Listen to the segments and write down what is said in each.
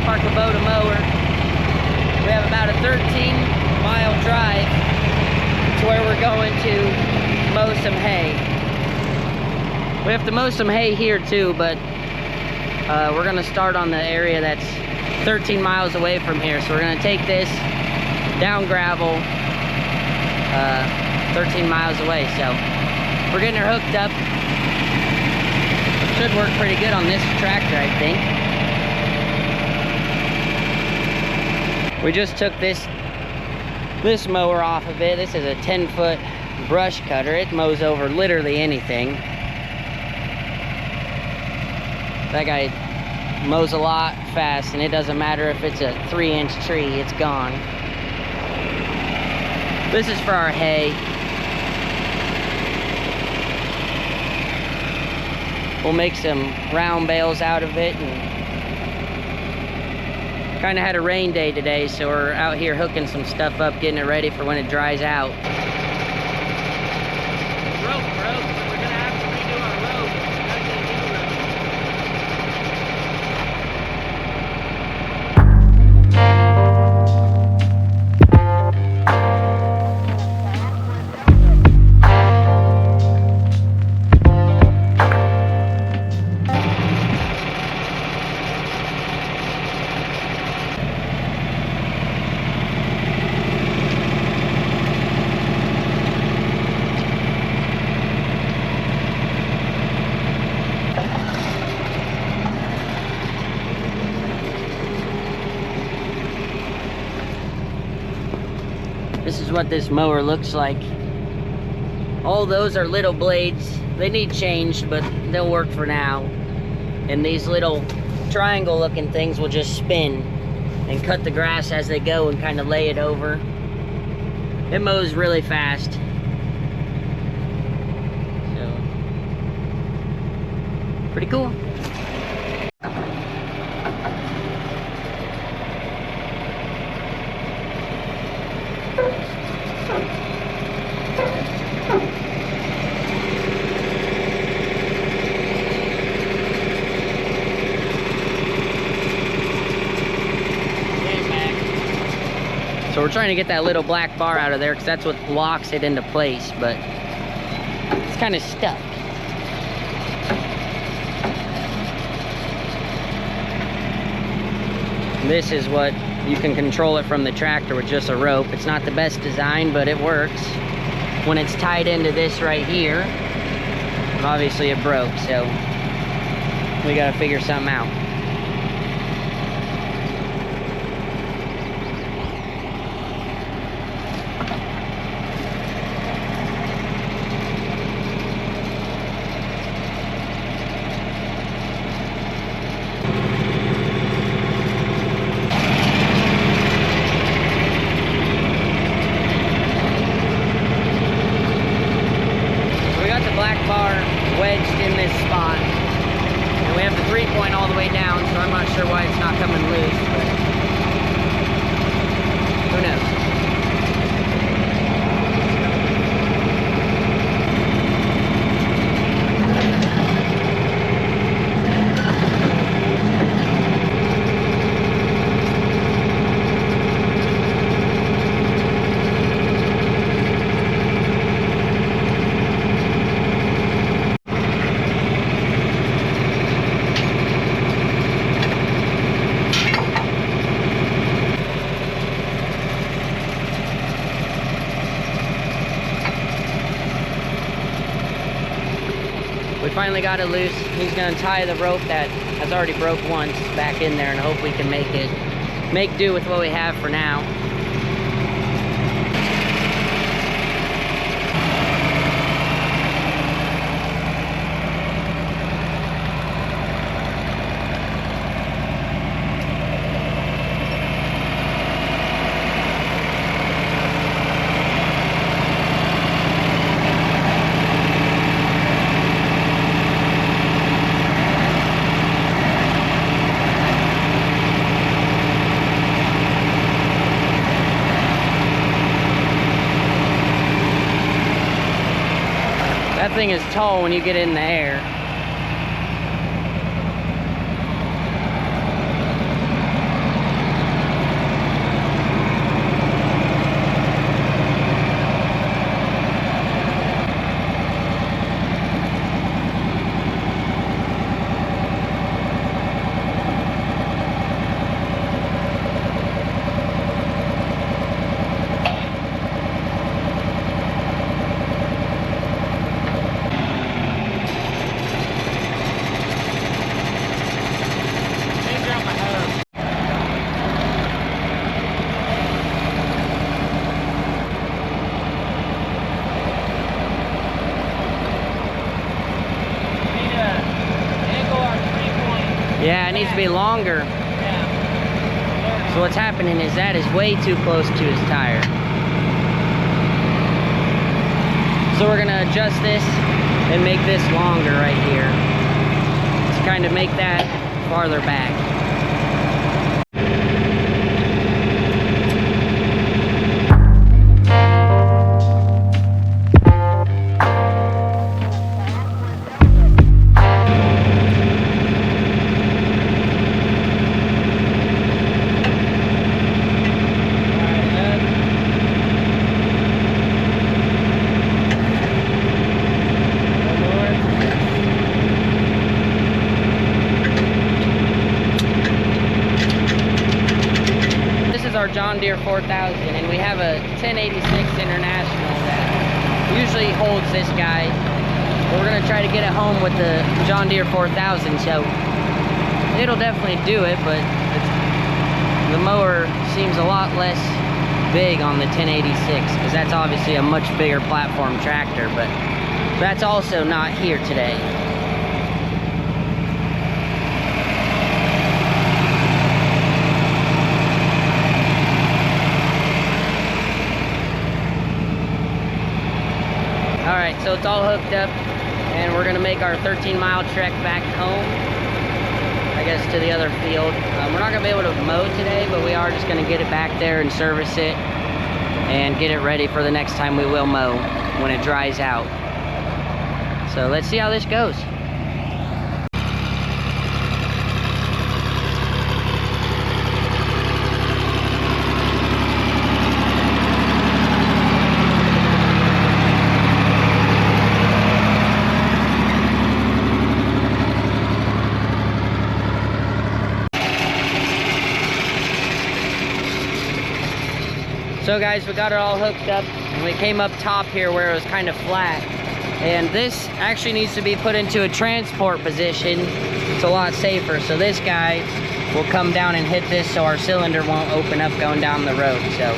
off our Kubota mower. We have about a 13-mile drive to where we're going to mow some hay. We have to mow some hay here too, but we're gonna start on the area that's 13 miles away from here. So we're gonna take this down gravel 13 miles away. So we're getting her hooked up. Should work pretty good on this tractor, I think. We just took this mower off of it. This is a 10-foot brush cutter. It mows over literally anything. That guy mows a lot fast, and it doesn't matter if it's a 3-inch tree, it's gone. This is for our hay. We'll make some round bales out of it. And kind of had a rain day today, so we're out here hooking some stuff up, getting it ready for when it dries out. Rope broke, so we're gonna have to redo our rope. Gotta get a new This is what this mower looks like. All those are little blades. They need changed, but they'll work for now. And these little triangle looking things will just spin and cut the grass as they go and kind of lay it over. It mows really fast. So, pretty cool. So we're trying to get that little black bar out of there because that's what locks it into place, but it's kind of stuck. This is what you can control it from the tractor with just a rope. It's not the best design, but it works. When it's tied into this right here, obviously it broke, so we gotta figure something out. Wedged in this spot, and we have the 3-point all the way down, so I'm not sure why it's not coming loose, but who knows. We finally got it loose. He's gonna tie the rope that has already broke once back in there and hope we can make do with what we have for now. That thing is tall when you get in the air. Yeah, it needs to be longer. Yeah. So what's happening is that is way too close to his tire. So we're gonna adjust this and make this longer right here to kind of make that farther back. Our John Deere 4000, and we have a 1086 International that usually holds this guy. We're gonna try to get it home with the John Deere 4000, so it'll definitely do it, but the mower seems a lot less big on the 1086 because that's obviously a much bigger platform tractor, but that's also not here today. Alright, so it's all hooked up, and we're going to make our 13-mile trek back home, I guess, to the other field. We're not going to be able to mow today, but we are just going to get it back there and service it and get it ready for the next time we will mow when it dries out. So let's see how this goes. So guys, we got it all hooked up, and we came up top here where it was kind of flat. And this actually needs to be put into a transport position. It's a lot safer. So this guy will come down and hit this so our cylinder won't open up going down the road. So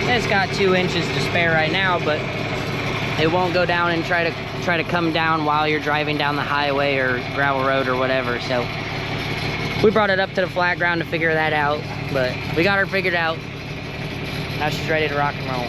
it's got 2 inches to spare right now, but it won't go down and try to come down while you're driving down the highway or gravel road or whatever. So we brought it up to the flat ground to figure that out, but we got her figured out. Now she's ready to rock and roll.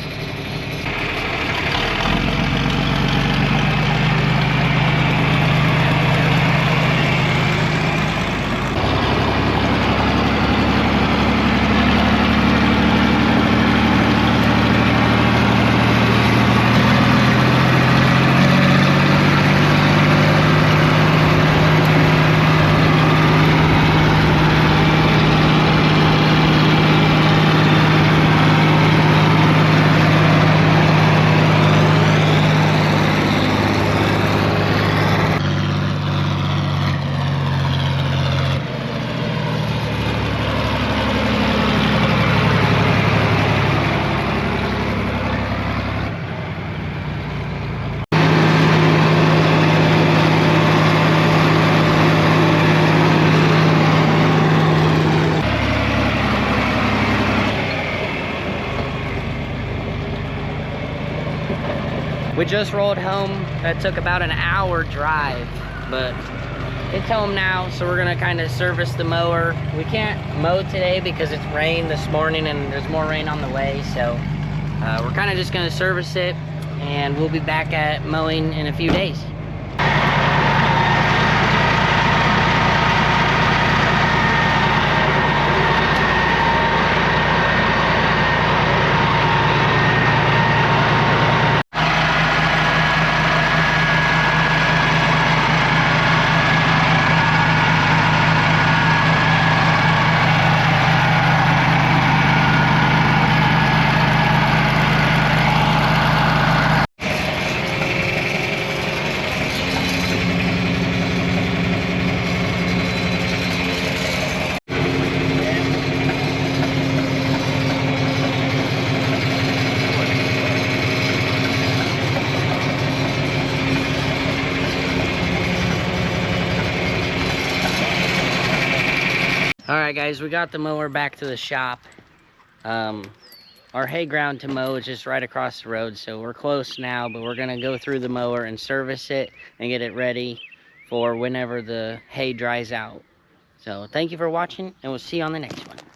We just rolled home. That took about an hour drive, but it's home now, so we're gonna kind of service the mower. We can't mow today because it's rained this morning and there's more rain on the way, so we're kind of just gonna service it, and we'll be back at mowing in a few days. Alright guys, we got the mower back to the shop. Our hay ground to mow is just right across the road, so we're close now, but we're gonna go through the mower and service it and get it ready for whenever the hay dries out. So thank you for watching, and we'll see you on the next one.